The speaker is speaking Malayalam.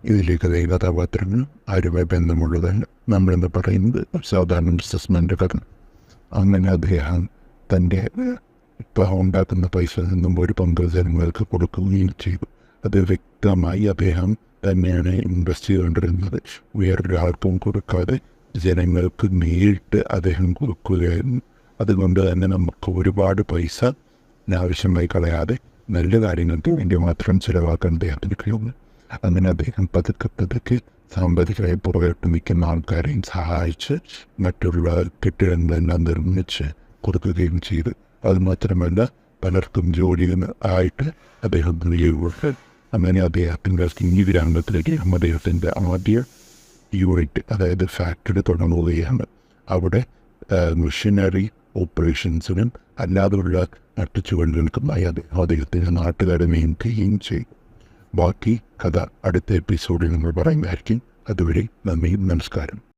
ഇതിലേക്ക് അതേ കഥാപാത്രങ്ങൾ ആരുമായി ബന്ധമുള്ളതല്ല. നമ്മളിന്ന് പറയുന്നത് സാധാരണ ബിസിനസ്മാൻ്റെ കഥ. അങ്ങനെ അദ്ദേഹം തൻ്റെ ഇപ്പോൾ ഉണ്ടാക്കുന്ന പൈസയിൽ നിന്നും ഒരു പങ്ക് ജനങ്ങൾക്ക് കൊടുക്കുകയും ചെയ്തു. അത് വ്യക്തമായി അദ്ദേഹം തന്നെയാണ് ഇൻവെസ്റ്റ് ചെയ്തുകൊണ്ടിരുന്നത്. വേറൊരാൾക്കും കൊടുക്കാതെ ജനങ്ങൾക്ക് നേരിട്ട് അദ്ദേഹം കൊടുക്കുകയായിരുന്നു. അതുകൊണ്ട് തന്നെ നമുക്ക് ഒരുപാട് പൈസ ആവശ്യമായി കളയാതെ നല്ല കാര്യങ്ങൾക്ക് വേണ്ടി മാത്രം ചിലവാക്കാൻ അദ്ദേഹത്തിന് കഴിയുന്നു. അങ്ങനെ അദ്ദേഹം പതുക്കെ സാമ്പത്തികമായി പുറകോട്ട് നിൽക്കുന്ന ആൾക്കാരെയും സഹായിച്ച് മറ്റുള്ള കെട്ടിടങ്ങളെല്ലാം നിർമ്മിച്ച് കൊടുക്കുകയും ചെയ്തു. അതുമാത്രമല്ല പലർക്കും ജോലി ആയിട്ട് അദ്ദേഹം നൽകിയുകൊണ്ട് അങ്ങനെ അദ്ദേഹത്തിൻ്റെ ഈ ഗ്രാമത്തിലേക്ക് അദ്ദേഹത്തിൻ്റെ ആദ്യ യൂണിറ്റ്, അതായത് ഫാക്ടറി തുടങ്ങുകയാണ്. അവിടെ മെഷീനറി ഓപ്പറേഷൻസിനും അല്ലാതെയുള്ള നട്ടുച്ചുവടുകൾക്കുമായി അദ്ദേഹത്തിൻ്റെ നാട്ടുകാരെ നിയമിക്കുകയും ചെയ്തു. ബാക്കി കഥ അടുത്ത എപ്പിസോഡിൽ നമ്മൾ പറയുന്നതായിരിക്കും. അതുവരെ നന്ദി, നമസ്കാരം.